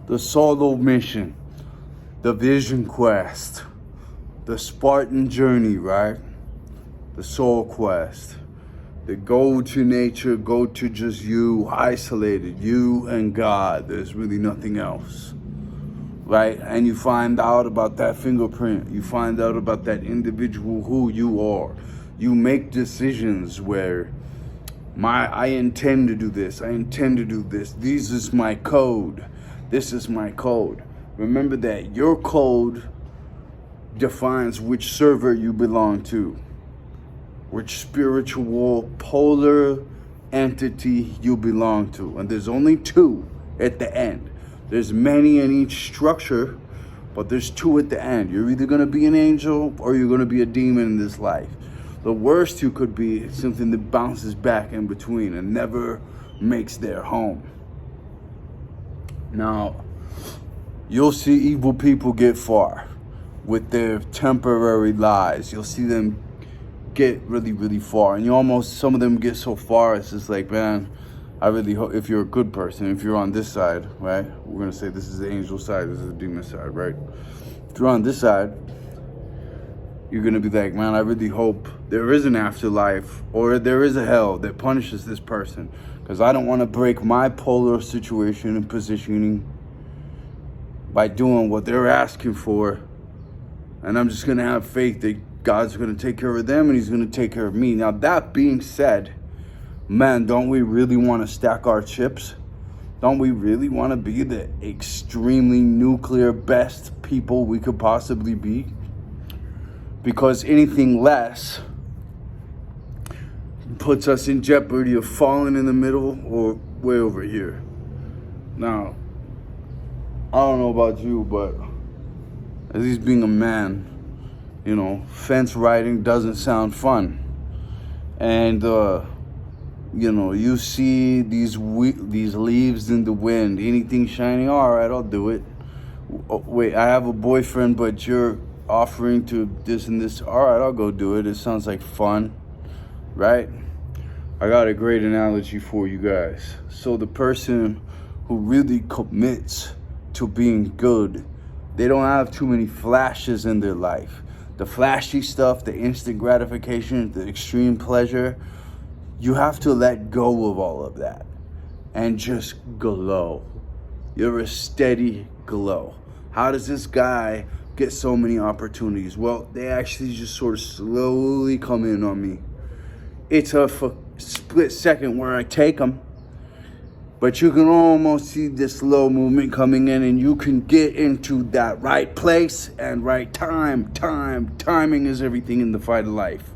the solo mission, the vision quest, the Spartan journey, right? The soul quest, the go to nature, go to just you, isolated, you and God. There's really nothing else, right? And you find out about that fingerprint. You find out about that individual, who you are. You make decisions where I intend to do this. I intend to do this. This is my code. This is my code. Remember that your code defines which server you belong to, which spiritual polar entity you belong to. And there's only two at the end. There's many in each structure, but there's two at the end. You're either going to be an angel or you're going to be a demon in this life. The worst you could be is something that bounces back in between and never makes their home. Now, you'll see evil people get far with their temporary lies. You'll see them get really, really far. And some of them get so far, it's just like, man, I really hope, if you're a good person, if you're on this side, right? We're going to say this is the angel side, this is the demon side, right? If you're on this side, you're going to be like, man, I really hope there is an afterlife or there is a hell that punishes this person, because I don't want to break my polar situation and positioning by doing what they're asking for. And I'm just going to have faith that God's going to take care of them and he's going to take care of me. Now, that being said, man, don't we really want to stack our chips? Don't we really want to be the extremely nuclear best people we could possibly be? Because anything less puts us in jeopardy of falling in the middle or way over here. Now, I don't know about you, but at least being a man, fence riding doesn't sound fun. And, you see these leaves in the wind, anything shining, all right, I'll do it. Oh, wait, I have a boyfriend, but you're offering to this and this, all right, I'll go do it. It sounds like fun, right? I got a great analogy for you guys. So the person who really commits to being good, they don't have too many flashes in their life. The flashy stuff, the instant gratification, the extreme pleasure, you have to let go of all of that and just glow. You're a steady glow. How does this guy get so many opportunities? Well, they actually just sort of slowly come in on me. It's a split second where I take them, but you can almost see the slow movement coming in, and you can get into that right place and right time. Timing is everything in the fight of life.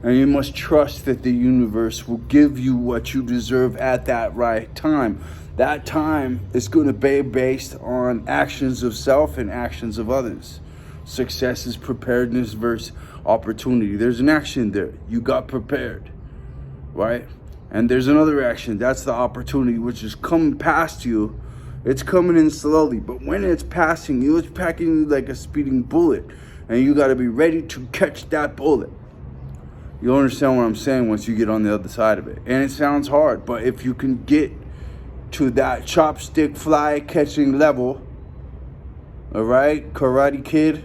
And you must trust that the universe will give you what you deserve at that right time. That time is going to be based on actions of self and actions of others. Success is preparedness versus opportunity. There's an action there. You got prepared, right? And there's another action. That's the opportunity, which is coming past you. It's coming in slowly. But when it's passing you, it's packing you like a speeding bullet. And you got to be ready to catch that bullet. You'll understand what I'm saying once you get on the other side of it. And it sounds hard, but if you can get to that chopstick fly catching level, all right, Karate Kid,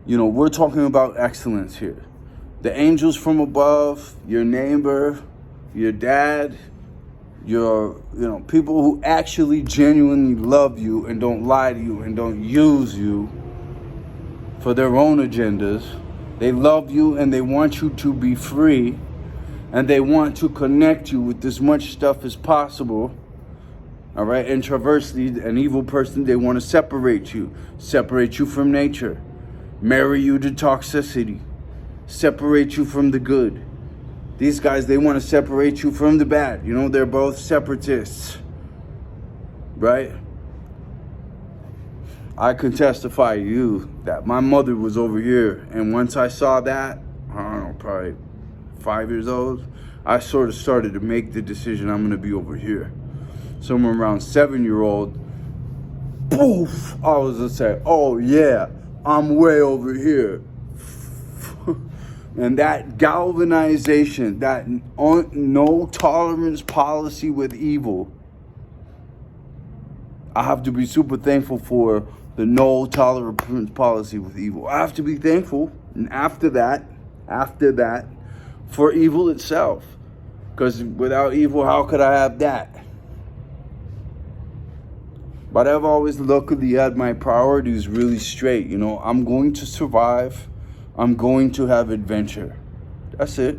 we're talking about excellence here. The angels from above, your neighbor, your dad, your, people who actually genuinely love you and don't lie to you and don't use you for their own agendas. They love you and they want you to be free, and they want to connect you with as much stuff as possible. All right, and conversely, an evil person, they want to separate you from nature, marry you to toxicity, separate you from the good. These guys, they want to separate you from the bad. They're both separatists, right? I can testify to you that my mother was over here, and once I saw that, I don't know, probably 5 years old, I sort of started to make the decision I'm going to be over here. Somewhere around 7-year-old, poof, I was going to say, oh yeah, I'm way over here. And that galvanization, that no tolerance policy with evil, I have to be super thankful for the no tolerance policy with evil. I have to be thankful, and after that, for evil itself. Because without evil, how could I have that? But I've always luckily had my priorities really straight. You know, I'm going to survive. I'm going to have adventure. That's it.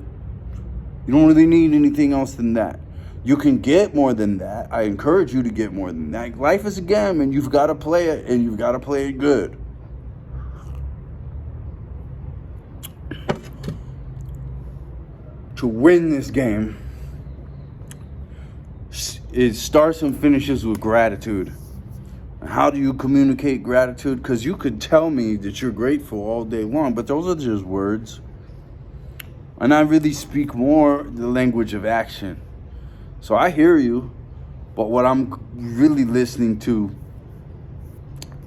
You don't really need anything else than that. You can get more than that. I encourage you to get more than that. Life is a game, and you've got to play it, and you've got to play it good. To win this game, it starts and finishes with gratitude. How do you communicate gratitude? Because you could tell me that you're grateful all day long, but those are just words. And I really speak more the language of action. So I hear you, but what I'm really listening to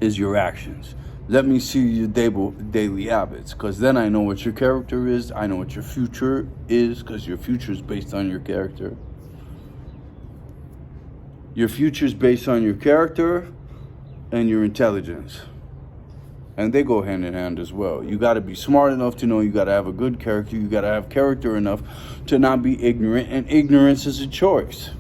is your actions. Let me see your daily habits, because then I know what your character is. I know what your future is, because your future is based on your character. Your future is based on your character and your intelligence. And they go hand in hand as well. You got to be smart enough to know you got to have a good character. You got to have character enough to not be ignorant. And ignorance is a choice.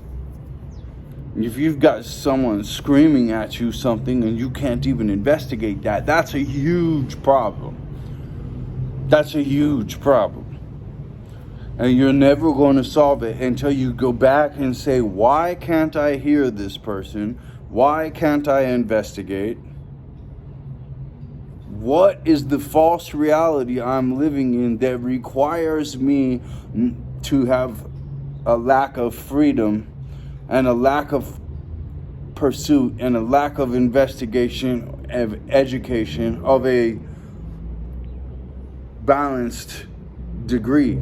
If you've got someone screaming at you something and you can't even investigate that, that's a huge problem. That's a huge problem. And you're never going to solve it until you go back and say, why can't I hear this person? Why can't I investigate? What is the false reality I'm living in that requires me to have a lack of freedom and a lack of pursuit and a lack of investigation, of education, of a balanced degree?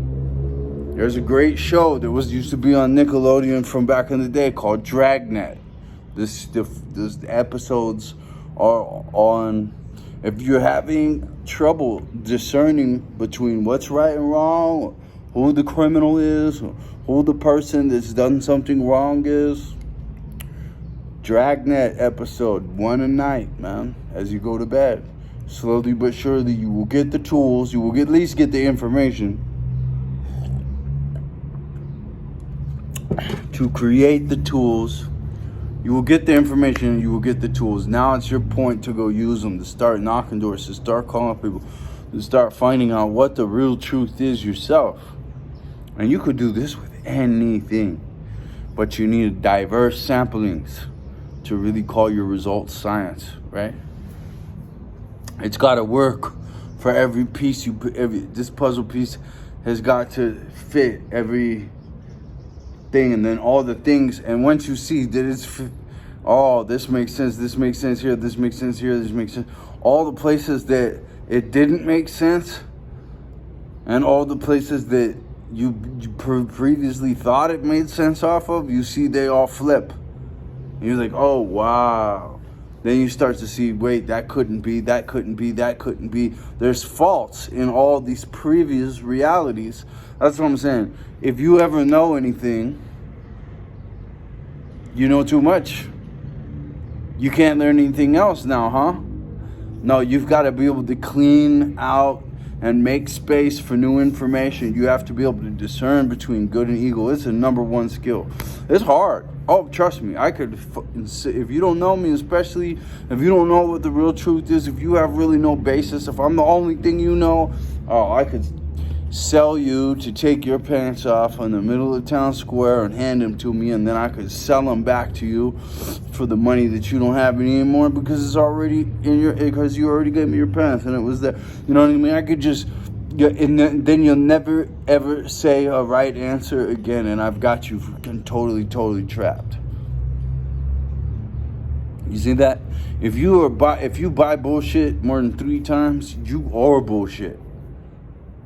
There's a great show that used to be on Nickelodeon from back in the day called Dragnet. This episodes are on, if you're having trouble discerning between what's right and wrong, who the criminal is, who the person that's done something wrong is. Dragnet episode 1 a night, man, as you go to bed. Slowly but surely you will get the tools, you will at least get the information to create the tools. You will get the information, you will get the tools. Now it's your point to go use them, to start knocking doors, to start calling people, to start finding out what the real truth is yourself. And you could do this with anything, but you need diverse samplings to really call your results science, right? It's got to work for every piece you put. This puzzle piece has got to fit every thing, and then all the things, and once you see that it's this makes sense here, this makes sense here, this makes sense, all the places that it didn't make sense and all the places that you previously thought it made sense off of, you see they all flip, and you're like, oh wow. Then you start to see, wait, that couldn't be. There's faults in all these previous realities. That's what I'm saying. If you ever know anything, you know too much. You can't learn anything else now, huh? No, you've got to be able to clean out and make space for new information. You have to be able to discern between good and evil. It's a number one skill. It's hard. Oh, trust me, I could, if you don't know me, especially if you don't know what the real truth is, if you have really no basis, if I'm the only thing you know, I could sell you to take your pants off in the middle of town square and hand them to me, and then I could sell them back to you for the money that you don't have anymore because it's already because you already gave me your pants and it was there. You know what I mean? I could just, and then you'll never ever say a right answer again, and I've got you totally trapped. You see that? If you buy bullshit more than 3 times, you are bullshit.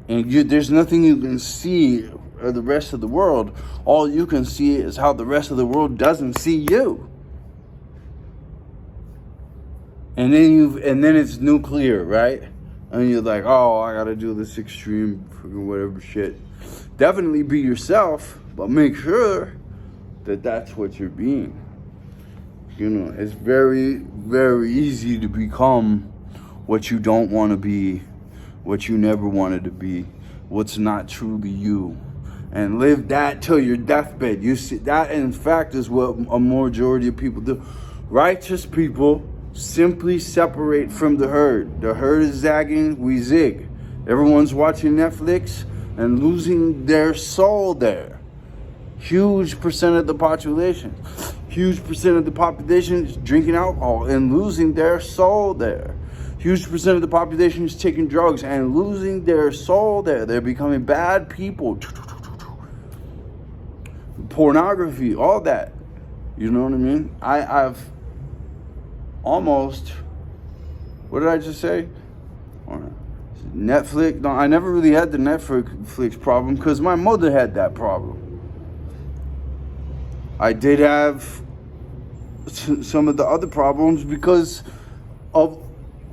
And there's nothing you can see of the rest of the world. All you can see is how the rest of the world doesn't see you. And then it's nuclear, right? and you're like, oh, I gotta do this extreme whatever shit. Definitely be yourself, but make sure that that's what you're being. You know, it's very, very easy to become what you don't want to be, what you never wanted to be, what's not truly you, and live that till your deathbed. You see, that in fact is what a majority of people do. Righteous people simply separate from the herd. The herd is zagging, we zig. Everyone's watching Netflix and losing their soul there. Huge percent of the population. Huge percent of the population is drinking alcohol and losing their soul there. Huge percent of the population is taking drugs and losing their soul there. They're becoming bad people. Pornography, all that. You know what I mean? I've almost, what did I just say? Netflix. No, I never really had the Netflix problem because my mother had that problem. I did have some of the other problems because of,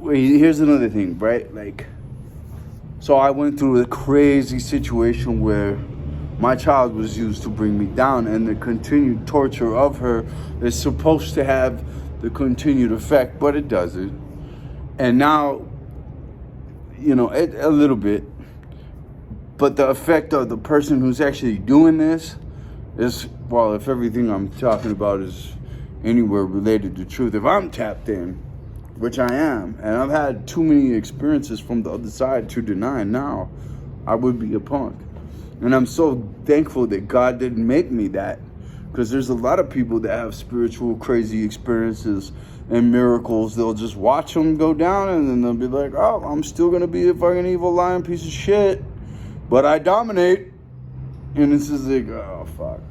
here's another thing, right? Like, so I went through a crazy situation where my child was used to bring me down, and the continued torture of her is supposed to have the continued effect, but it doesn't. And now, you know, a little bit, but the effect of the person who's actually doing this is, well, if everything I'm talking about is anywhere related to truth, if I'm tapped in, which I am, and I've had too many experiences from the other side to deny now, I would be a punk. And I'm so thankful that God didn't make me that, because there's a lot of people that have spiritual crazy experiences and miracles. They'll just watch them go down, and then they'll be like, oh, I'm still gonna be a fucking evil lying piece of shit, but I dominate. And it's just like, oh fuck.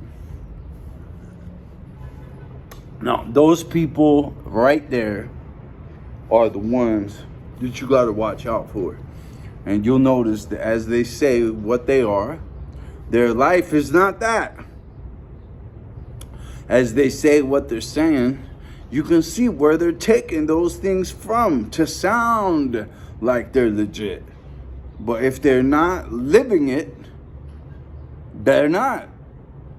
Now those people right there are the ones that you gotta watch out for. And you'll notice that as they say what they are, their life is not that. As they say what they're saying, you can see where they're taking those things from to sound like they're legit. But if they're not living it, they're not.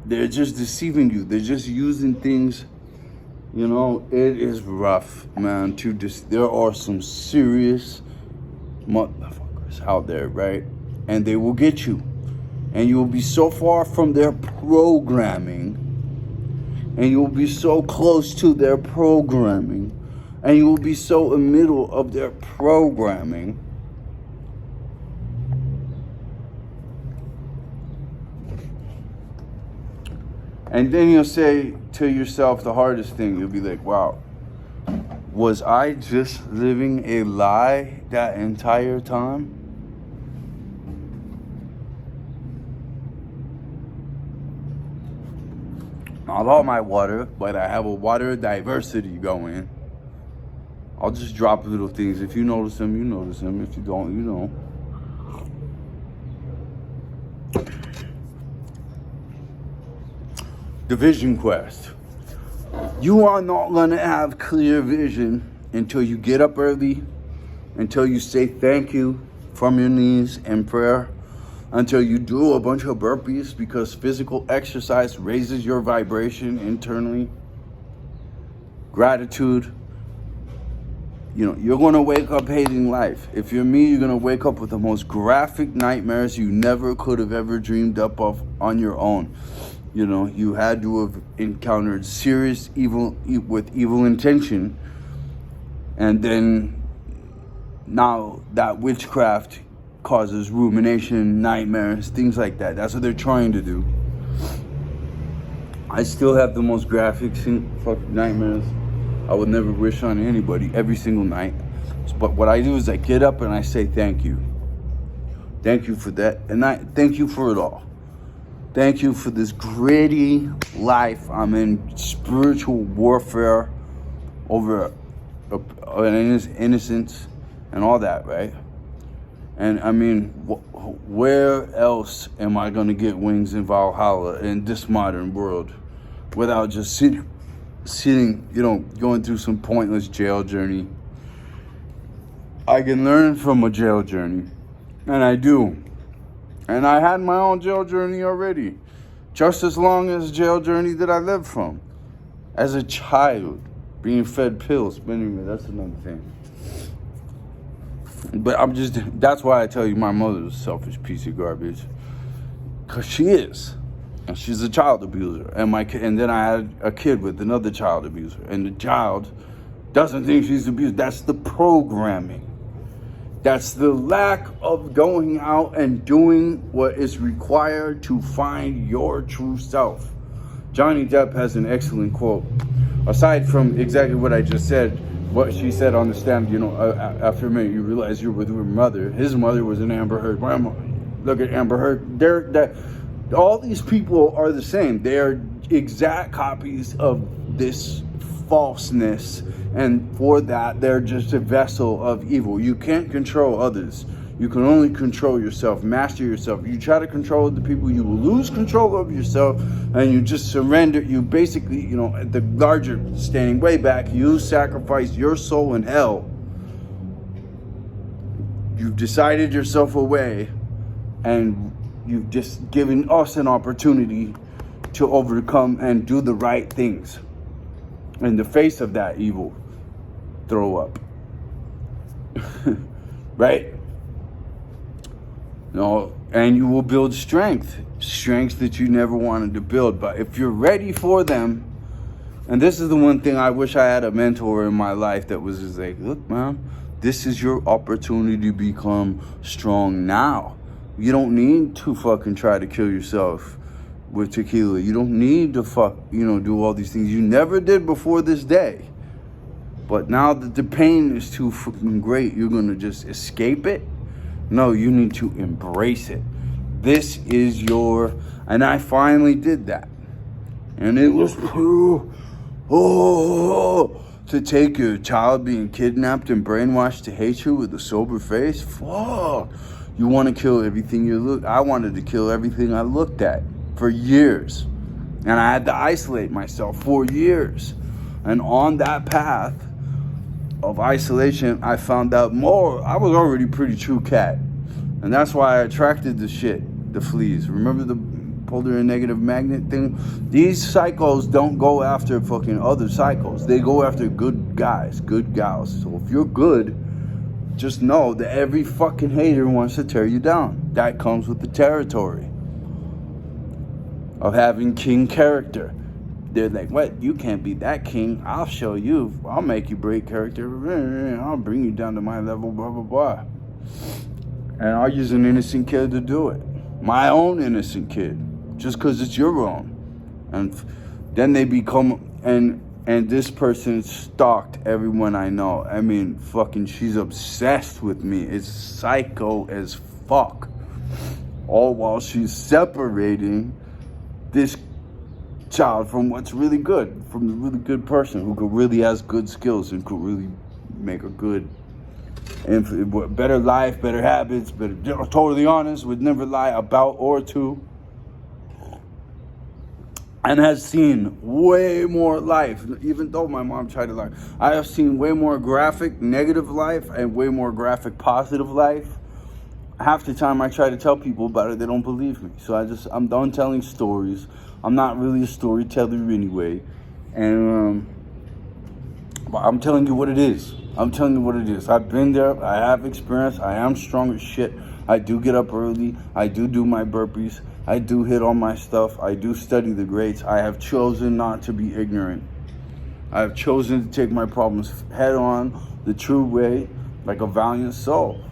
They're just deceiving you. They're just using things. You know, it is rough, man. There are some serious motherfuckers out there, right? And they will get you. And you will be so far from their programming. And you will be so close to their programming. And you will be so in the middle of their programming. And then you'll say to yourself the hardest thing. You'll be like, wow, was I just living a lie that entire time? Not all my water, but I have a water diversity going. I'll just drop little things. If you notice them, you notice them. If you don't, you don't. The vision quest. You are not going to have clear vision until you get up early, until you say thank you from your knees in prayer, until you do a bunch of burpees, because physical exercise raises your vibration internally. Gratitude. You know, you're going to wake up hating life. If you're me, you're going to wake up with the most graphic nightmares you never could have ever dreamed up of on your own. You know, you had to have encountered serious evil with evil intention. And then now that witchcraft causes rumination, nightmares, things like that. That's what they're trying to do. I still have the most graphic fucking nightmares I would never wish on anybody every single night. But what I do is I get up and I say thank you. Thank you for that. And I thank you for it all. Thank you for this gritty life. I'm in spiritual warfare over innocence and all that, right? And I mean, where else am I going to get wings in Valhalla in this modern world without just sitting, you know, going through some pointless jail journey? I can learn from a jail journey. And I do. And I had my own jail journey already. Just as long as jail journey that I lived from. As a child, being fed pills. But anyway, that's another thing. But that's why I tell you my mother's a selfish piece of garbage. Because she is. And she's a child abuser. And then I had a kid with another child abuser. And the child doesn't think she's abused. That's the programming. That's the lack of going out and doing what is required to find your true self. Johnny Depp has an excellent quote. Aside from exactly what I just said, what she said on the stand, after a minute you realize you're with your mother. His mother was an Amber Heard. Look at Amber Heard. All these people are the same. They are exact copies of this falseness. And for that, they're just a vessel of evil. You can't control others. You can only control yourself, master yourself. You try to control the people, you will lose control of yourself, and you just surrender. You basically, the larger standing way back, you sacrifice your soul in hell. You've decided yourself away, and you've just given us an opportunity to overcome and do the right things. In the face of that evil, throw up. Right? No, and you will build strengths that you never wanted to build. But if you're ready for them, and this is the one thing I wish I had a mentor in my life that was just like, look, man, this is your opportunity to become strong now. You don't need to fucking try to kill yourself with tequila. You don't need to do all these things you never did before this day. But now that the pain is too fucking great, you're gonna just escape it? No, you need to embrace it. This is and I finally did that. And it was, to take your child being kidnapped and brainwashed to hate you with a sober face? Fuck. You want to kill everything I wanted to kill everything I looked at for years. And I had to isolate myself for years. And on that path of isolation, I found out more. I was already pretty true cat. And that's why I attracted the fleas. Remember the polar and negative magnet thing? These psychos don't go after fucking other psychos. They go after good guys, good gals. So if you're good, just know that every fucking hater wants to tear you down. That comes with the territory of having king character. They're like, what? You can't be that king. I'll show you. I'll make you break character. I'll bring you down to my level, blah, blah, blah. And I'll use an innocent kid to do it. My own innocent kid. Just because it's your own. And then they become, and this person stalked everyone I know. I mean, fucking, she's obsessed with me. It's psycho as fuck. All while she's separating this child from what's really good, from the really good person who really has good skills and could really make a good, and better life, better habits, totally honest, would never lie about or to, and has seen way more life. Even though my mom tried to lie, I have seen way more graphic negative life and way more graphic positive life. Half the time I try to tell people about it, they don't believe me. So I'm done telling stories. I'm not really a storyteller anyway. And but I'm telling you what it is. I'm telling you what it is. I've been there. I have experience. I am strong as shit. I do get up early. I do my burpees. I do hit on my stuff. I do study the greats. I have chosen not to be ignorant. I have chosen to take my problems head on, the true way, like a valiant soul.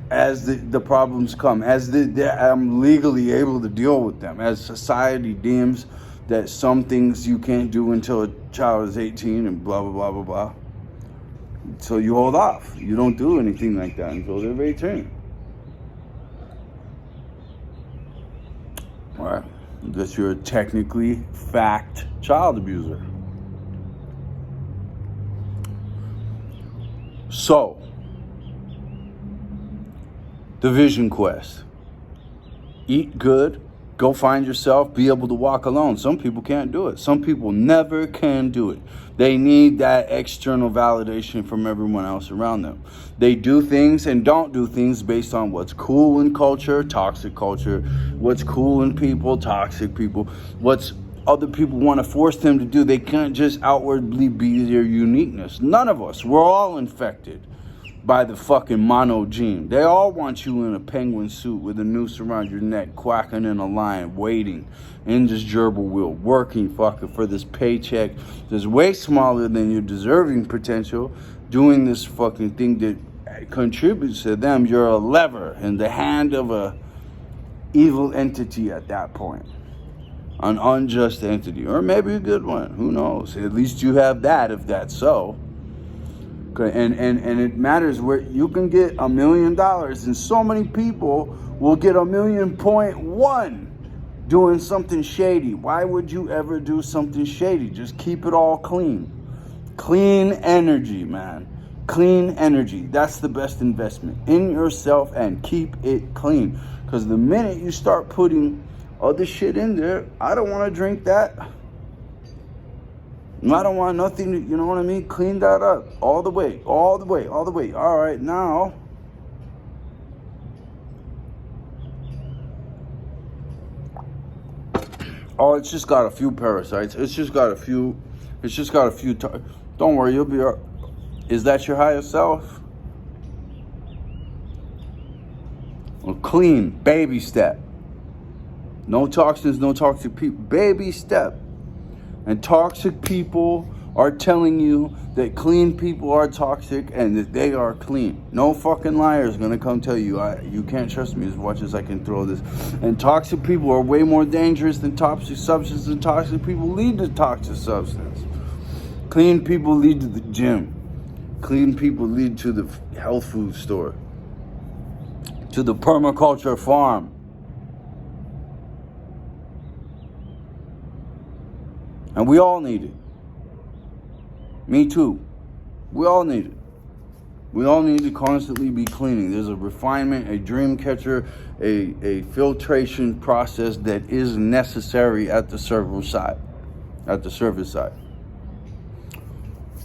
As the problems come, as I'm legally able to deal with them, as society deems that some things you can't do until a child is 18 and blah, blah, blah, blah, blah. So you hold off. You don't do anything like that until they're 18. All right. That you're a technically fact child abuser. So, the vision quest. Eat good, Go find yourself, be able to walk alone. Some people can't do it. Some people never can do it. They need that external validation from everyone else around them. They do things and don't do things based on what's cool in culture, toxic culture, what's cool in people, toxic people, what's other people want to force them to do. They can't just outwardly be their uniqueness. None of us. We're all infected by the fucking mono gene. They all want you in a penguin suit with a noose around your neck, quacking in a line, waiting in this gerbil wheel, working fucking for this paycheck that's way smaller than your deserving potential, doing this fucking thing that contributes to them. You're a lever in the hand of a evil entity at that point. An unjust entity, or maybe a good one, who knows? At least you have that, if that's so. And it matters where you can get $1 million, and so many people will get $1.1 million doing something shady. Why would you ever do something shady? Just keep it all clean. Clean energy, man. Clean energy. That's the best investment in yourself, and keep it clean. Because the minute you start putting other shit in there, I don't want to drink that. I don't want nothing to, you know what I mean? Clean that up all the way, all the way, all the way. All right, now. Oh, it's just got a few parasites. It's just got a few. Don't worry, you'll be all right. Is that your higher self? Well, clean, baby step. No toxins, no toxic people. Baby step. And toxic people are telling you that clean people are toxic and that they are clean. No fucking liar is going to come tell you, you can't trust me as much as I can throw this. And toxic people are way more dangerous than toxic substances, and toxic people lead to toxic substance. Clean people lead to the gym. Clean people lead to the health food store. To the permaculture farm. And we all need it. Me too. We all need it. We all need to constantly be cleaning. There's a refinement, a dream catcher, a filtration process that is necessary at the service side. At the service side.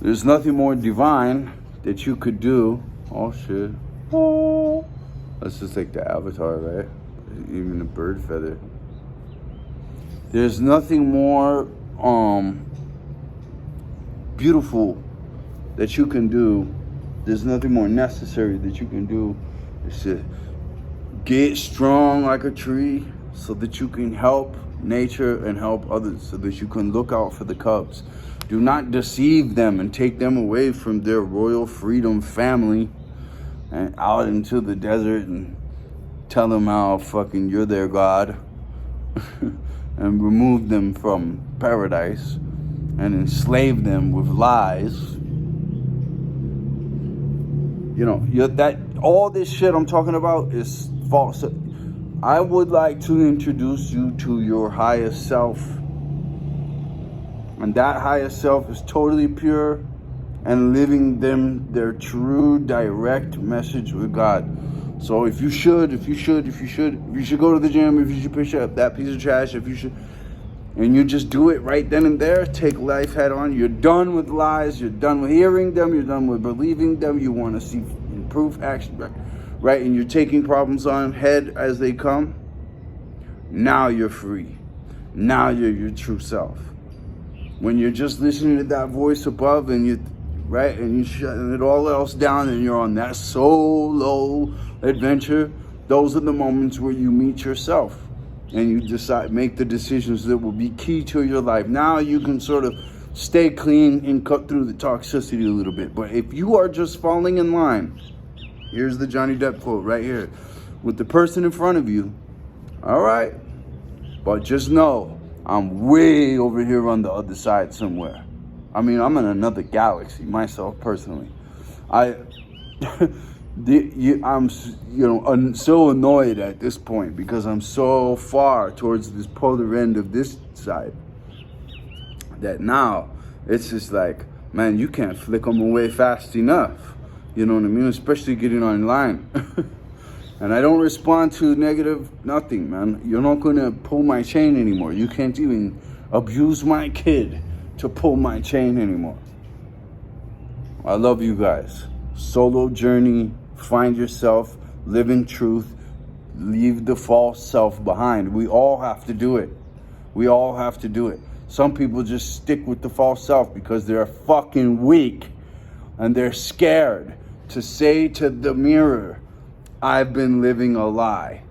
There's nothing more divine that you could do. Oh shit. Oh. Let's just take the avatar, right? Even the bird feather. There's nothing more beautiful that you can do. There's nothing more necessary that you can do. It's to get strong like a tree so that you can help nature and help others, so that you can look out for the cubs. Do not deceive them and take them away from their royal freedom family and out into the desert and tell them how fucking you're their god. And remove them from paradise and enslave them with lies. You know, that all this shit I'm talking about is false. I would like to introduce you to your highest self. And that highest self is totally pure and living them their true direct message with God. So if you should go to the gym, if you should push up that piece of trash, and you just do it right then and there, take life head on. You're done with lies, you're done with hearing them, you're done with believing them, you want to see improved action, right? And you're taking problems on head as they come. Now you're free. Now you're your true self. When you're just listening to that voice above and you're shutting it all else down and you're on that solo adventure, those are the moments where you meet yourself and you make the decisions that will be key to your life. Now you can sort of stay clean and cut through the toxicity a little bit. But if you are just falling in line, here's the Johnny Depp quote right here, with the person in front of you, all right, but just know I'm way over here on the other side somewhere. I mean, I'm in another galaxy myself personally. I'm so annoyed at this point because I'm so far towards this polar end of this side that now it's just like, man, you can't flick them away fast enough. You know what I mean? Especially getting online. And I don't respond to negative nothing, man. You're not going to pull my chain anymore. You can't even abuse my kid to pull my chain anymore. I love you guys. Solo journey, find yourself, live in truth, leave the false self behind. We all have to do it. We all have to do it. Some people just stick with the false self because they're fucking weak and they're scared to say to the mirror, I've been living a lie.